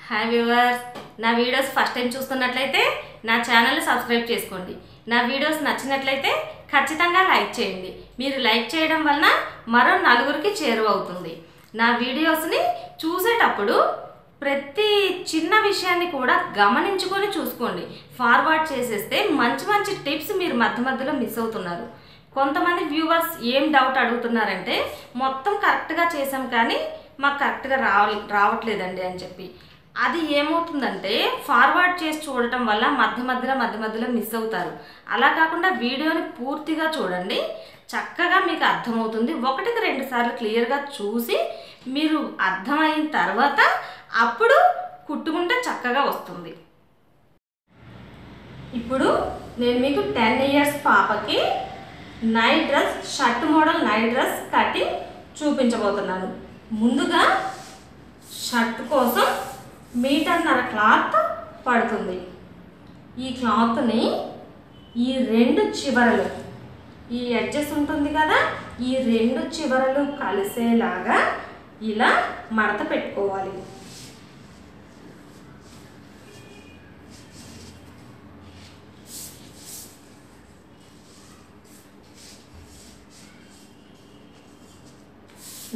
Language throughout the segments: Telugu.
హాయ్ వ్యూవర్స్, నా వీడియోస్ ఫస్ట్ టైం చూస్తున్నట్లయితే నా ఛానల్ని సబ్స్క్రైబ్ చేసుకోండి. నా వీడియోస్ నచ్చినట్లయితే ఖచ్చితంగా లైక్ చేయండి. మీరు లైక్ చేయడం వలన మరో నలుగురికి చేరువవుతుంది. నా వీడియోస్ని చూసేటప్పుడు ప్రతి చిన్న విషయాన్ని కూడా గమనించుకొని చూసుకోండి. ఫార్వర్డ్ చేసేస్తే మంచి మంచి టిప్స్ మీరు మధ్య మధ్యలో మిస్ అవుతున్నారు. కొంతమంది వ్యూవర్స్ ఏం డౌట్ అడుగుతున్నారంటే మొత్తం కరెక్ట్గా చేసాం కానీ మాకు కరెక్ట్గా రావట్లేదండి అని చెప్పి. అది ఏమవుతుందంటే ఫార్వర్డ్ చేసి చూడటం వల్ల మధ్య మధ్యలో మిస్ అవుతారు. అలా కాకుండా వీడియోని పూర్తిగా చూడండి, చక్కగా మీకు అర్థమవుతుంది. 1-2 సార్లు క్లియర్గా చూసి మీరు అర్థమైన తర్వాత అప్పుడు కుట్టుకుంటే చక్కగా వస్తుంది. ఇప్పుడు నేను మీకు 10 ఇయర్స్ పాపకి night dress, shirt model night dress cutting చూపించబోతున్నాను. ముందుగా షర్ట్ కోసం 1.5 మీటర్ క్లాత్ పడుతుంది. ఈ క్లాత్ని ఈ 2 చివరలు, ఈ ఎడ్జెస్ ఉంటుంది కదా, ఈ 2 చివరలు కలిసేలాగా ఇలా మడత పెట్టుకోవాలి.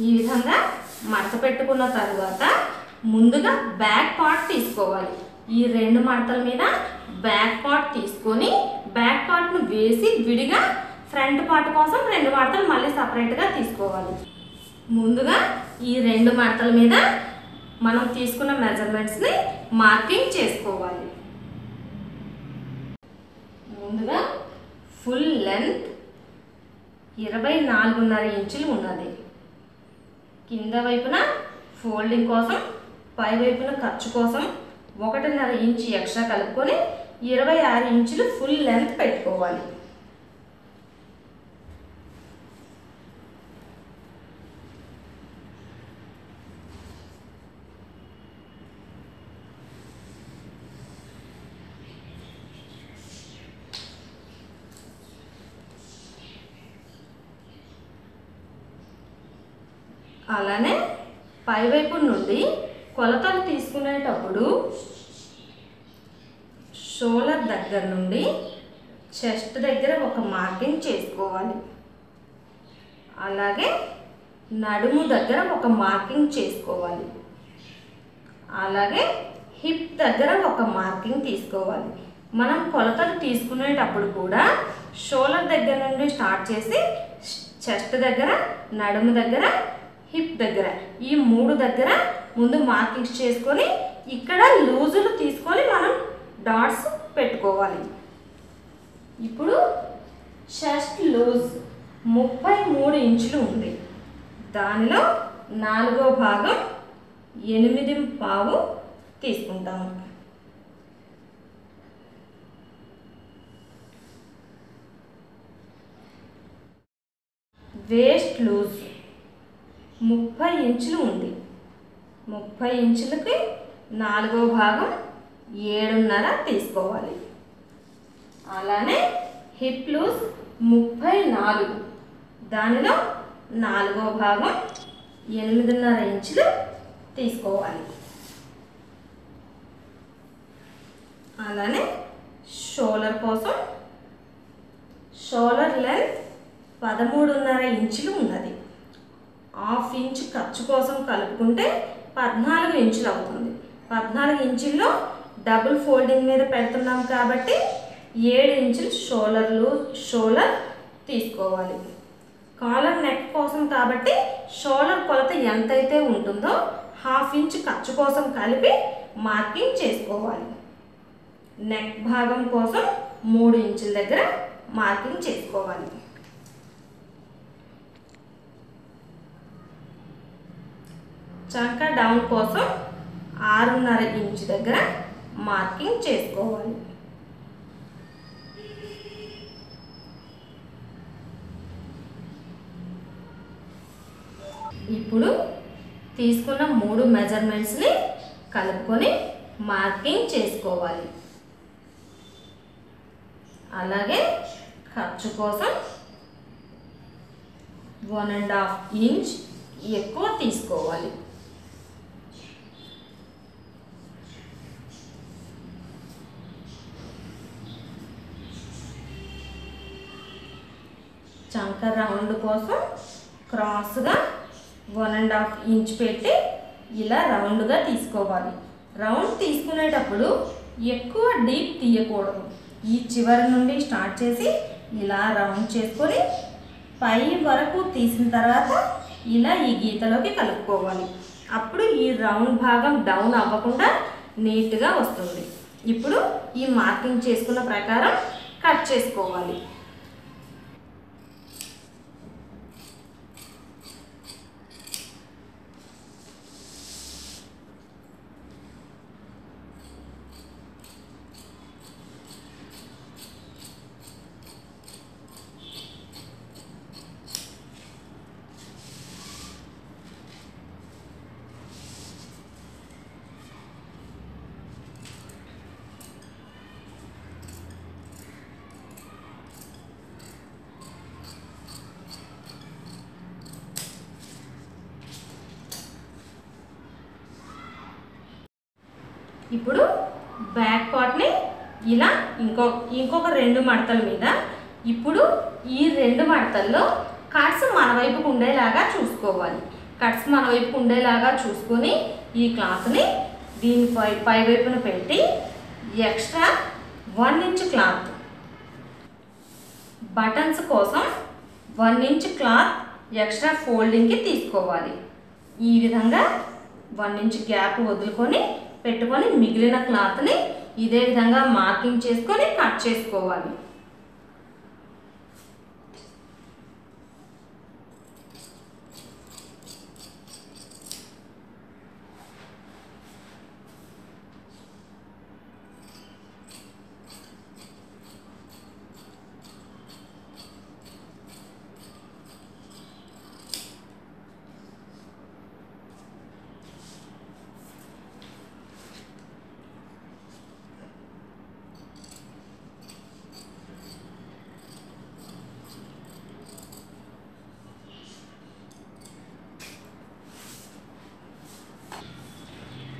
ఈ విధంగా మడత పెట్టుకున్న తర్వాత ముందుగా బ్యాక్ పార్ట్ తీసుకోవాలి. ఈ 2 మడతల మీద బ్యాక్ పార్ట్ తీసుకొని బ్యాక్ పార్ట్ను వేసి విడిగా ఫ్రంట్ పార్ట్ కోసం 2 మడతలు మళ్ళీ సపరేట్గా తీసుకోవాలి. ముందుగా ఈ 2 మడతల మీద మనం తీసుకున్న మెజర్మెంట్స్ని మార్కింగ్ చేసుకోవాలి. ముందుగా ఫుల్ లెంత్ 24.5 ఇంచులు ఉన్నది. కింద వైపున ఫోల్డింగ్ కోసం, పై వైపున ఖర్చు కోసం 1.5 ఇంచు ఎక్స్ట్రా కలుపుకొని 26 ఇంచులు ఫుల్ లెంత్ పెట్టుకోవాలి. అలానే పైవైపు నుండి కొలతలు తీసుకునేటప్పుడు షోల్డర్ దగ్గర నుండి చెస్ట్ దగ్గర ఒక మార్కింగ్ చేసుకోవాలి. అలాగే నడుము దగ్గర ఒక మార్కింగ్ చేసుకోవాలి. అలాగే హిప్ దగ్గర ఒక మార్కింగ్ తీసుకోవాలి. మనం కొలతలు తీసుకునేటప్పుడు కూడా షోల్డర్ దగ్గర నుండి స్టార్ట్ చేసి చెస్ట్ దగ్గర, నడుము దగ్గర, హిప్ దగ్గర, ఈ 3 దగ్గర ముందు మార్కింగ్స్ చేసుకొని ఇక్కడ లూజులు తీసుకొని మనం డాట్స్ పెట్టుకోవాలి. ఇప్పుడు చెస్ట్ లూజ్ 33 ఇంచులు ఉంది. దానిలో 4వ భాగం 8.5 తీసుకుంటాము. వేస్ట్ లూజ్ 30 ఇంచులు ఉంది. 30 ఇంచులకి 4వ భాగం 7.5 తీసుకోవాలి. అలానే హిప్ లూజ్ 34, దానిలో 4వ భాగం 8.5 ఇంచులు తీసుకోవాలి. అలానే షోల్డర్ కోసం షోల్డర్ లెంత్ 13.5 ఇంచులు ఉన్నది. 1/2 ఇంచు ఖర్చు కోసం కలుపుకుంటే 14 ఇంచులు అవుతుంది. 14 ఇంచుల్లో డబుల్ ఫోల్డింగ్ మీద పెడుతున్నాం కాబట్టి 7 ఇంచులు షోల్డర్ తీసుకోవాలి. కాలర్ నెక్ కోసం కాబట్టి షోల్డర్ కొలత ఎంతైతే ఉంటుందో 1/2 ఇంచు ఖర్చు కోసం కలిపి మార్కింగ్ చేసుకోవాలి. నెక్ భాగం కోసం 3 ఇంచుల దగ్గర మార్కింగ్ చేసుకోవాలి. చంక డౌన్ కోసం 6.5 ఇంచు దగ్గర మార్కింగ్ చేసుకోవాలి. ఇప్పుడు తీసుకున్న 3 మెజర్మెంట్స్ని కలుపుకొని మార్కింగ్ చేసుకోవాలి. అలాగే ఖర్చు కోసం 1.5 ఇంచ్ ఎక్కువ తీసుకోవాలి. చంక రౌండ్ కోసం క్రాస్గా 1.5 ఇంచ్ పెట్టి ఇలా రౌండ్గా తీసుకోవాలి. రౌండ్ తీసుకునేటప్పుడు ఎక్కువ డీప్ తీయకూడదు. ఈ చివరి నుండి స్టార్ట్ చేసి ఇలా రౌండ్ చేసుకొని పై వరకు తీసిన తర్వాత ఇలా ఈ గీతలోకి కలుపుకోవాలి. అప్పుడు ఈ రౌండ్ భాగం డౌన్ అవ్వకుండా నీట్గా వస్తుంది. ఇప్పుడు ఈ మార్కింగ్ చేసుకున్న ప్రకారం కట్ చేసుకోవాలి. ఇప్పుడు బ్యాక్ పార్ట్ని ఇలా ఇంకొక 2 మడతల మీద ఇప్పుడు ఈ 2 మడతల్లో కట్స్ మన వైపుకు ఉండేలాగా చూసుకోవాలి. కట్స్ మన వైపుకు ఉండేలాగా చూసుకొని ఈ క్లాత్ని దీనిపై పై వైపున పెట్టి ఎక్స్ట్రా 1 ఇంచ్ క్లాత్ బటన్స్ కోసం 1 ఇంచ్ క్లాత్ ఎక్స్ట్రా ఫోల్డింగ్కి తీసుకోవాలి. ఈ విధంగా 1 ఇంచ్ గ్యాప్ వదులుకొని పెట్టుకొని మిగిలిన క్లాత్ని ఇదే విధంగా మార్కింగ్ చేసుకొని కట్ చేసుకోవాలి.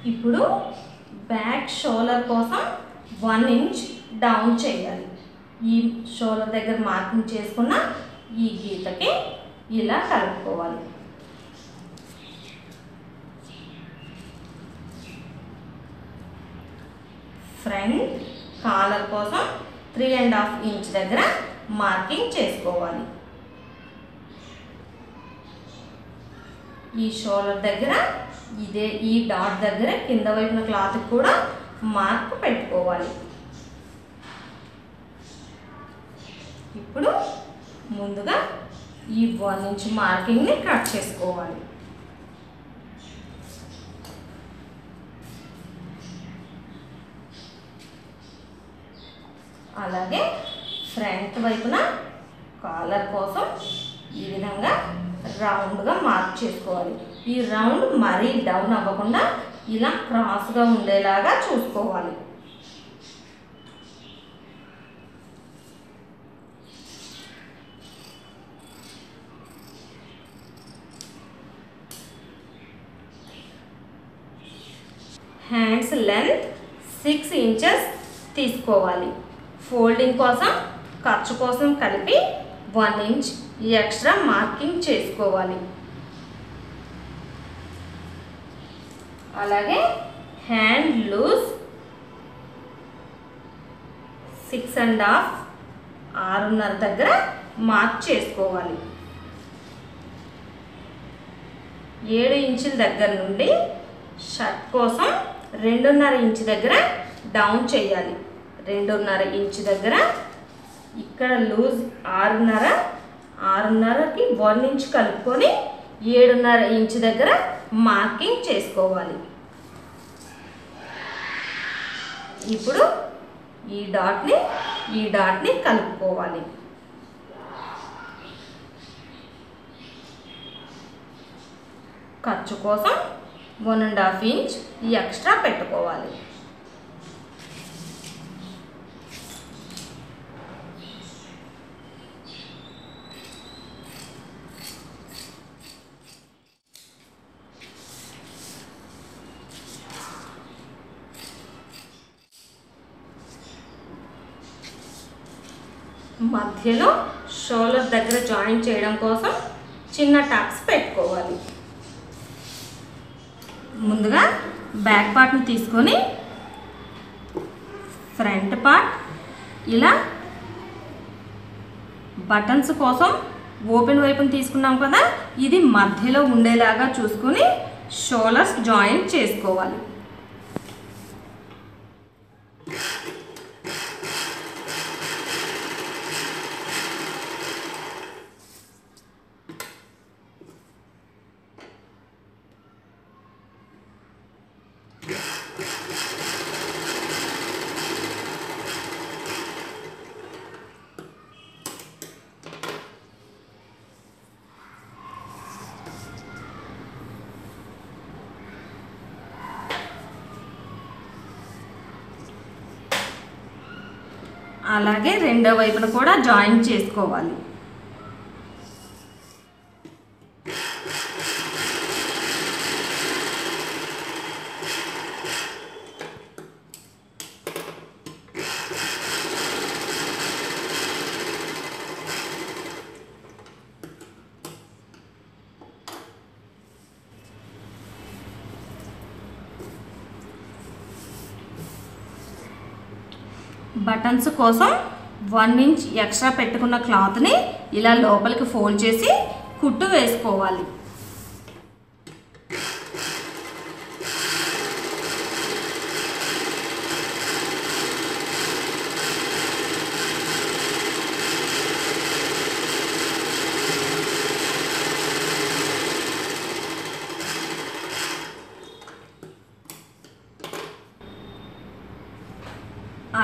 ఇప్పుడు బ్యాక్ షోల్డర్ కోసం 1 ఇంచ్ డౌన్ చేయాలి. ఈ షోల్డర్ దగ్గర మార్కింగ్ చేసుకున్న ఈ గీతకి ఇలా కలుపుకోవాలి. ఫ్రంట్ కాలర్ కోసం 3.5 ఇంచ్ దగ్గర మార్కింగ్ చేసుకోవాలి. ఈ షోల్డర్ దగ్గర ఈ డాట్ దగ్గర కింద వైపున క్లాత్ కూడా మార్క్ పెట్టుకోవాలి. ఇప్పుడు ముందుగా ఈ 1 ఇంచ్ మార్కింగ్ని కట్ చేసుకోవాలి. అలాగే ఫ్రంట్ వైపున కాలర్ కోసం ఈ విధంగా రౌండ్గా మార్క్ చేసుకోవాలి. ఈ రౌండ్ మరీ డౌన్ అవ్వకుండా ఇలా క్రాస్గా ఉండేలాగా చూసుకోవాలి. హ్యాండ్స్ లెంత్ 6 ఇంచెస్ తీసుకోవాలి. ఫోల్డింగ్ కోసం ఖర్చు కోసం కలిపి 1 ఇంచ్ ఎక్స్ట్రా మార్కింగ్ చేసుకోవాలి. అలాగే హ్యాండ్ లూజ్ 6.5 6.5 దగ్గర మార్క్ చేసుకోవాలి. 7 ఇంచుల దగ్గర నుండి షర్ట్ కోసం 2.5 ఇంచ్ దగ్గర డౌన్ చేయాలి. 2.5 ఇంచ్ దగ్గర ఇక్కడ లూజ్ 6.5కి 1 ఇంచ్ కలుపుకొని 7.5 ఇంచ్ దగ్గర మార్కింగ్ చేసుకోవాలి. ఇప్పుడు ఈ డాట్ని కలుపుకోవాలి. ఖర్చు కోసం 1.5 ఇంచ్ ఎక్స్ట్రా పెట్టుకోవాలి. మధ్యలో షోల్డర్ దగ్గర జాయిన్ చేయడం కోసం చిన్న టాప్స్ పెట్టుకోవాలి. ముందుగా బ్యాక్ పార్ట్ని తీసుకొని ఫ్రంట్ పార్ట్ ఇలా బటన్స్ కోసం ఓపెన్ వైపుని తీసుకున్నాం కదా, ఇది మధ్యలో ఉండేలాగా చూసుకొని షోల్డర్స్ జాయిన్ చేసుకోవాలి. అలాగే రెండో వైపున కూడా జాయిన్ చేసుకోవాలి. బటన్స్ కోసం 1 ఇంచ్ ఎక్స్ట్రా పెట్టుకున్న క్లాత్ని ఇలా లోపలికి ఫోల్డ్ చేసి కుట్టు వేసుకోవాలి.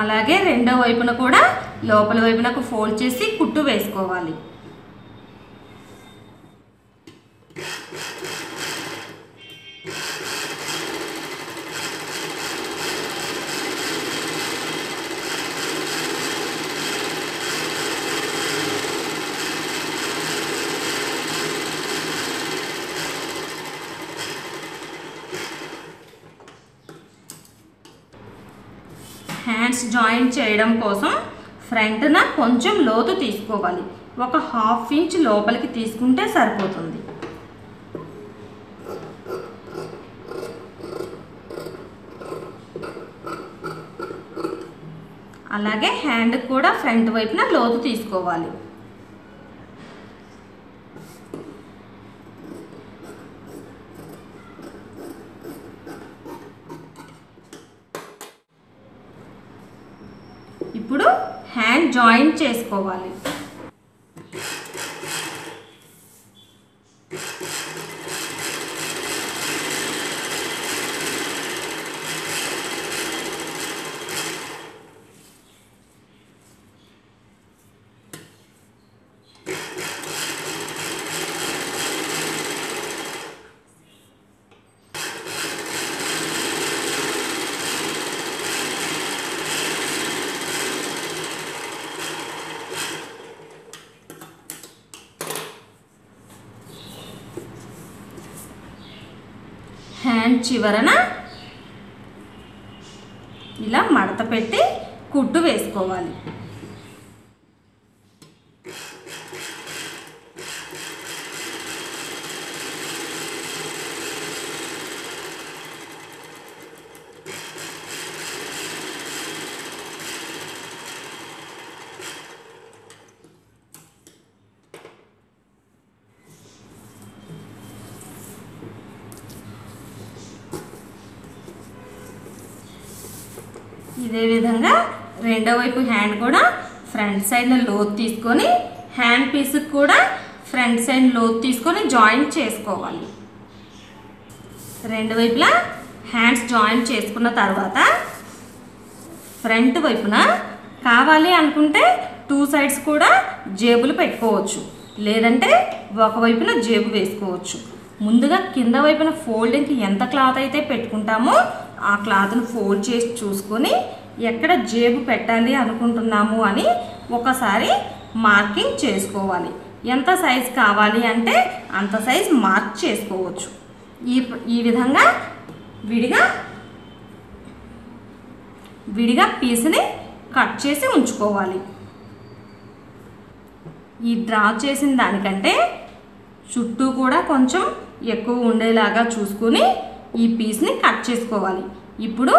అలాగే రెండో వైపున కూడా లోపల వైపునకు ఫోల్డ్ చేసి కుట్టు వేసుకోవాలి. హ్యాండ్స్ జాయిన్ చేయడం కోసం ఫ్రంట్న కొంచెం లోతు తీసుకోవాలి. ఒక 1/2 ఇంచ్ లోపలికి తీసుకుంటే సరిపోతుంది. అలాగే హ్యాండ్ కూడా ఫ్రంట్ వైపున లోతు తీసుకోవాలి. ఇప్పుడు హ్యాండ్ జాయిన్ చేసుకోవాలి. హ్యాండ్ చివరన ఇలా మడత పెట్టి కుట్టు వేసుకోవాలి. ఇదే విధంగా రెండో వైపు హ్యాండ్ కూడా ఫ్రంట్ సైడ్న లోతు తీసుకొని హ్యాండ్ పీస్కి కూడా ఫ్రంట్ సైడ్ లోతు తీసుకొని జాయిన్ చేసుకోవాలి. రెండు వైపులా హ్యాండ్స్ జాయిన్ చేసుకున్న తర్వాత ఫ్రంట్ వైపున కావాలి అనుకుంటే 2 సైడ్స్ కూడా జేబులు పెట్టుకోవచ్చు, లేదంటే ఒకవైపున జేబు వేసుకోవచ్చు. ముందుగా కింద వైపున ఫోల్డింగ్కి ఎంత క్లాత్ అయితే పెట్టుకుంటామో ఆ క్లాత్ను ఫోల్డ్ చేసి చూసుకొని ఎక్కడ జేబు పెట్టాలి అనుకుంటున్నాము అని ఒకసారి మార్కింగ్ చేసుకోవాలి. ఎంత సైజ్ కావాలి అంటే అంత సైజ్ మార్క్ చేసుకోవచ్చు. ఈ విధంగా విడిగా పీస్ని కట్ చేసి ఉంచుకోవాలి. ఈ డ్రా చేసిన దానికంటే చుట్టూ కూడా కొంచెం ఎక్కువ ఉండేలాగా చూసుకుని ఈ పీస్ని కట్ చేసుకోవాలి. ఇప్పుడు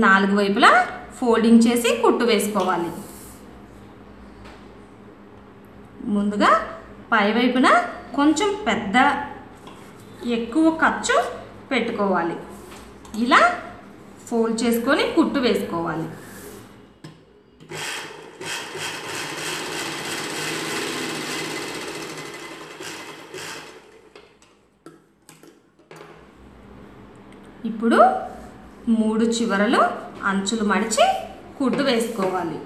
4 వైపులా ఫోల్డింగ్ చేసి కుట్టు వేసుకోవాలి. ముందుగా పై వైపున కొంచెం పెద్ద ఎక్కువ ఖర్చు పెట్టుకోవాలి. ఇలా ఫోల్డ్ చేసుకొని కుట్టు వేసుకోవాలి. ఇప్పుడు 3 చివరలు అంచులు మడిచి కుట్టు వేసుకోవాలి.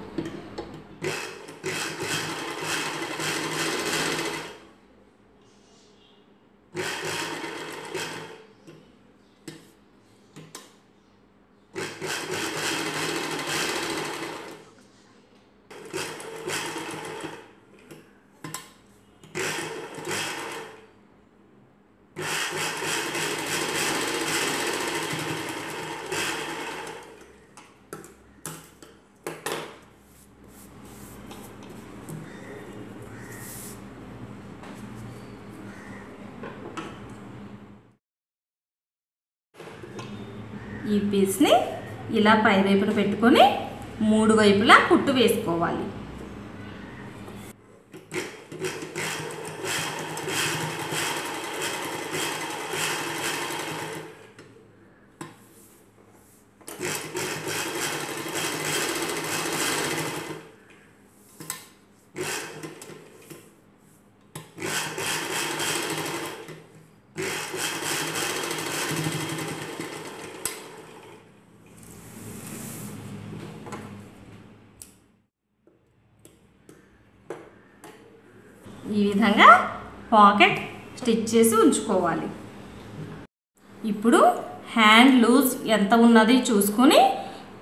ఈ పీస్ని ఇలా పై వైపున పెట్టుకొని 3 వైపులా కుట్టు వేసుకోవాలి. ఈ విధంగా పాకెట్ స్టిచ్ చేసి ఉంచుకోవాలి. ఇప్పుడు హ్యాండ్ లూజ్ ఎంత ఉన్నది చూసుకొని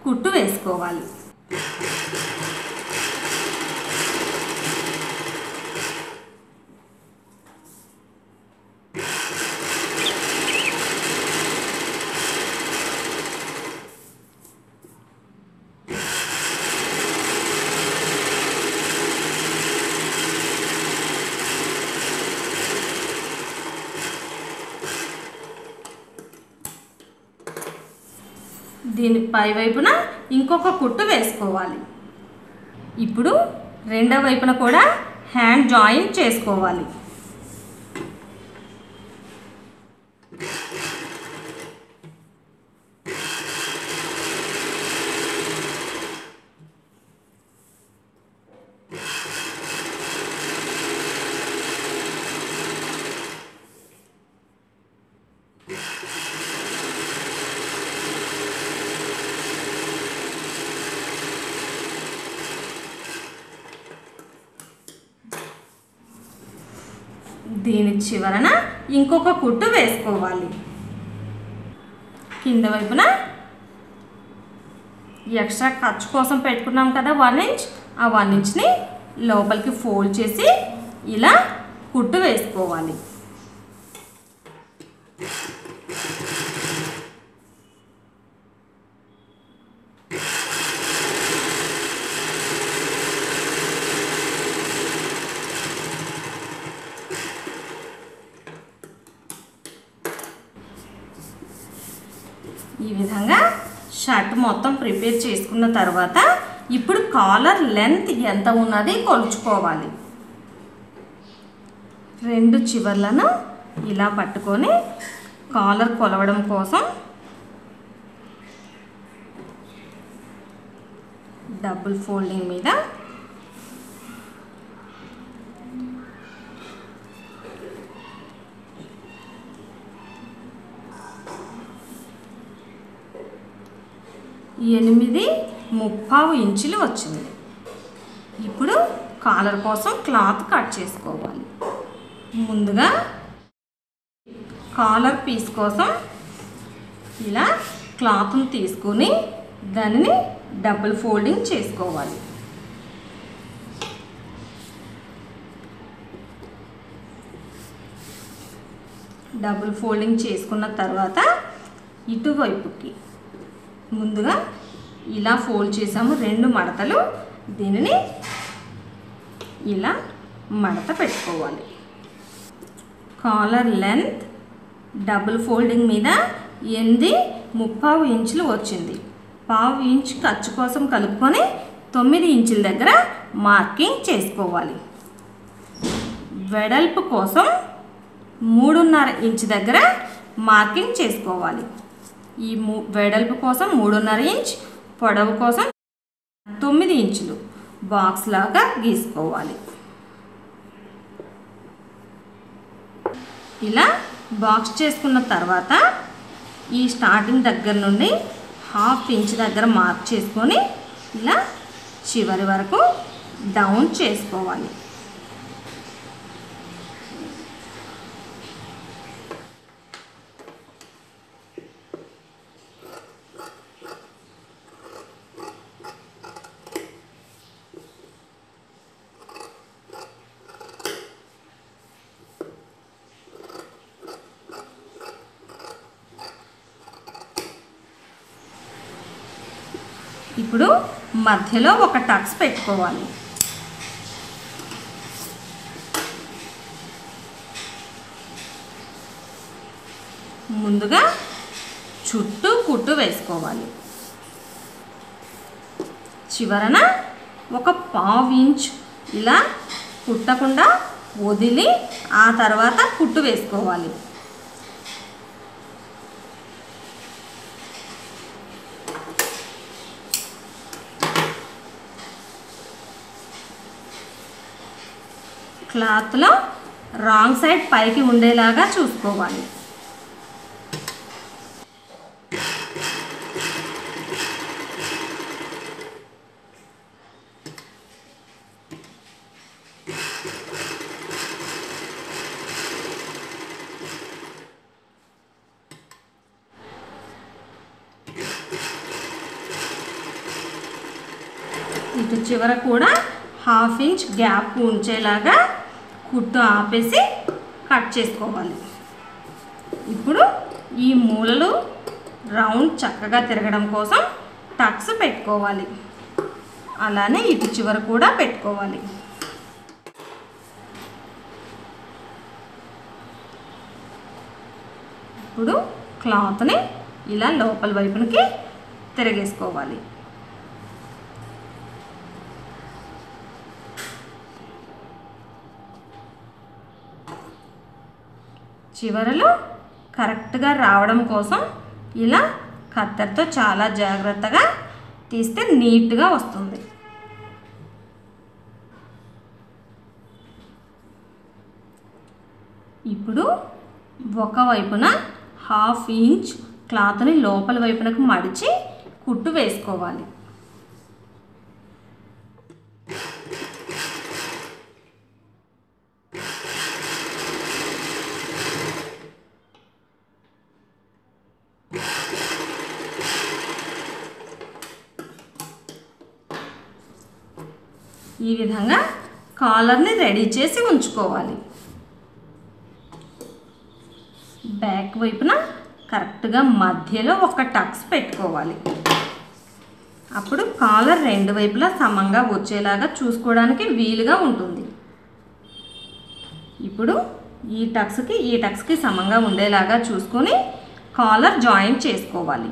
కుట్టు వేసుకోవాలి. దీని పై వైపున ఇంకొక కుట్టు వేసుకోవాలి. ఇప్పుడు రెండో వైపున కూడా హ్యాండ్ జాయిన్ చేసుకోవాలి. దీని చివరన ఇంకొక కుట్టు వేసుకోవాలి. కింద వైపున ఎక్స్ట్రా ఖర్చు కోసం పెట్టుకున్నాం కదా 1 ఇంచ్, ఆ 1 ఇంచ్ని లోపలికి ఫోల్డ్ చేసి ఇలా కుట్టు వేసుకోవాలి. ఈ విధంగా షర్ట్ మొత్తం ప్రిపేర్ చేసుకున్న తర్వాత ఇప్పుడు కాలర్ లెంత్ ఎంత ఉన్నది కొలుచుకోవాలి. 2 చివర్లను ఇలా పట్టుకొని కాలర్ కొలవడం కోసం డబుల్ ఫోల్డింగ్ మీద ఎనిమిది 3/4 ఇంచులు వచ్చింది. ఇప్పుడు కాలర్ కోసం క్లాత్ కట్ చేసుకోవాలి. ముందుగా కాలర్ పీస్ కోసం ఇలా క్లాత్ని తీసుకొని దానిని డబుల్ ఫోల్డింగ్ చేసుకోవాలి. డబుల్ ఫోల్డింగ్ చేసుకున్న తర్వాత ఇటువైపుకి ముందుగా ఇలా ఫోల్డ్ చేసాము 2 మడతలు. దీనిని ఇలా మడత పెట్టుకోవాలి. కాలర్ లెంత్ డబుల్ ఫోల్డింగ్ మీద 8.75 ఇంచులు వచ్చింది. 1/2 ఇంచ్ ఖర్చు కోసం కలుపుకొని 9 ఇంచుల దగ్గర మార్కింగ్ చేసుకోవాలి. వెడల్పు కోసం 3.5 ఇంచ్ దగ్గర మార్కింగ్ చేసుకోవాలి. ఈ వెడల్పు కోసం 3.5 ఇంచ్, పొడవు కోసం 9 ఇంచులు బాక్స్ లాగా గీసుకోవాలి. ఇలా బాక్స్ చేసుకున్న తర్వాత ఈ స్టార్టింగ్ దగ్గర నుండి 1/2 ఇంచ్ దగ్గర మార్క్ చేసుకొని ఇలా చివరి వరకు డౌన్ చేసుకోవాలి. ఇప్పుడు మధ్యలో ఒక టక్స్ పెట్టుకోవాలి. ముందుగా చుట్టూ కుట్టు వేసుకోవాలి. చివరన ఒక 1/2 ఇంచ్ ఇలా కుట్టకుండా వదిలి ఆ తర్వాత కుట్టు వేసుకోవాలి. క్లాత్లో రాంగ్ సైడ్ పైకి ఉండేలాగా చూసుకోవాలి. ఇటు చివర కూడా 1/2 ఇంచ్ గ్యాప్ ఉంచేలాగా కుట్టు ఆపేసి కట్ చేసుకోవాలి. ఇప్పుడు ఈ మూలలు రౌండ్ చక్కగా తిరగడం కోసం టక్స్ పెట్టుకోవాలి. అలానే ఇటు చివర కూడా పెట్టుకోవాలి. ఇప్పుడు క్లాత్ని ఇలా లోపల వైపునికి తిరగేసుకోవాలి. చివరలో కరెక్ట్గా రావడం కోసం ఇలా కత్తెరతో చాలా జాగ్రత్తగా తీస్తే నీట్గా వస్తుంది. ఇప్పుడు ఒకవైపున 1/2 ఇంచ్ క్లాత్ని లోపల వైపునకు మడిచి కుట్టు వేసుకోవాలి. ఈ విధంగా కాలర్ని రెడీ చేసి ఉంచుకోవాలి. బ్యాక్ వైపున కరెక్ట్గా మధ్యలో ఒక టక్స్ పెట్టుకోవాలి. అప్పుడు కాలర్ రెండు వైపులా సమంగా వచ్చేలాగా చూసుకోవడానికి వీలుగా ఉంటుంది. ఇప్పుడు ఈ టక్స్కి సమంగా ఉండేలాగా చూసుకొని కాలర్ జాయిన్ చేసుకోవాలి.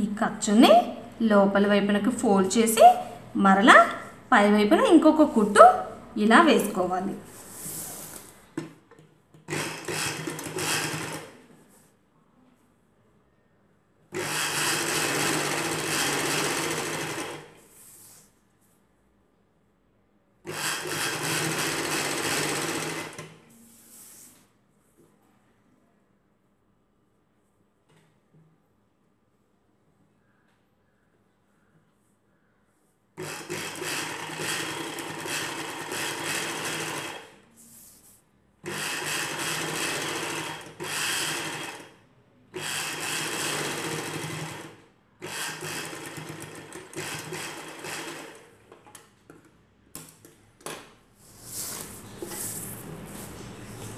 ఈ ఖర్చుని లోపల వైపునకి ఫోల్డ్ చేసి మరలా పై వైపున ఇంకొక కుట్టు ఇలా వేసుకోవాలి.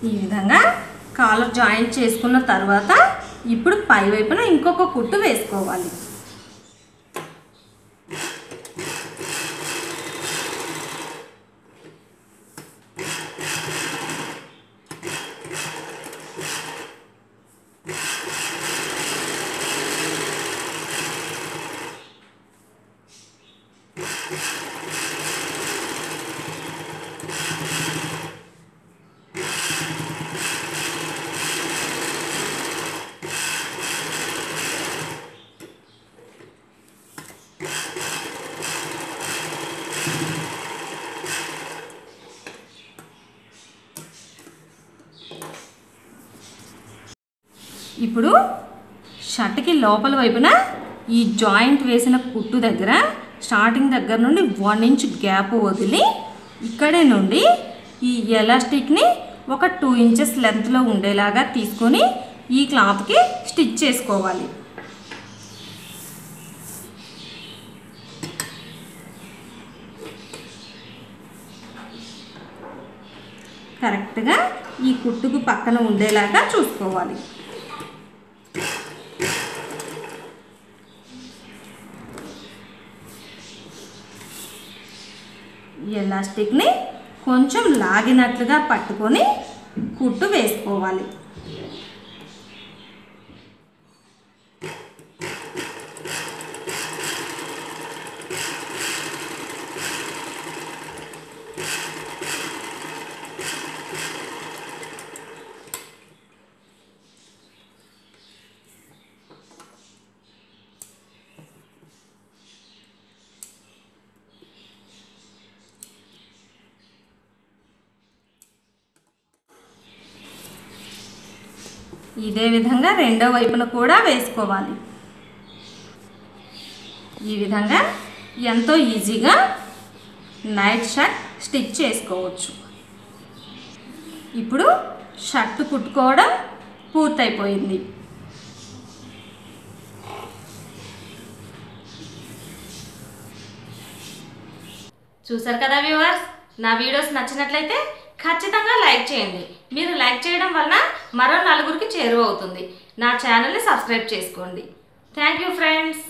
ఈ విధంగా కాలర్ జాయింట్ చేసుకున్న తర్వాత ఇప్పుడు పై వైపున ఇంకొక కుట్టు వేసుకోవాలి. ఇప్పుడు షర్ట్కి లోపల వైపున ఈ జాయింట్ వేసిన కుట్టు దగ్గర స్టార్టింగ్ దగ్గర నుండి 1 ఇంచ్ గ్యాప్ వదిలి ఇక్కడే నుండి ఈ ఎలాస్టిక్ని ఒక 2 ఇంచెస్ లెంత్లో ఉండేలాగా తీసుకొని ఈ క్లాత్కి స్టిచ్ చేసుకోవాలి. కరెక్ట్గా ఈ కుట్టుకు పక్కన ఉండేలాగా చూసుకోవాలి. ఎలాస్టిక్ని కొంచెం లాగినట్లుగా పట్టుకొని కుట్టు వేసుకోవాలి. ఇదే విధంగా రెండో వైపున కూడా వేసుకోవాలి. ఈ విధంగా ఎంతో ఈజీగా నైట్ షర్ట్ స్టిచ్ చేసుకోవచ్చు. ఇప్పుడు షర్ట్ కుట్టుకోవడం పూర్తయిపోయింది. చూసారు కదా వ్యూవర్స్, నా వీడియోస్ నచ్చినట్లయితే ఖచ్చితంగా లైక్ చేయండి. మీరు లైక్ చేయడం వలన మరో నలుగురికి చేరువ అవుతుంది. నా ఛానల్ని సబ్స్క్రైబ్ చేసుకోండి. Thank you friends.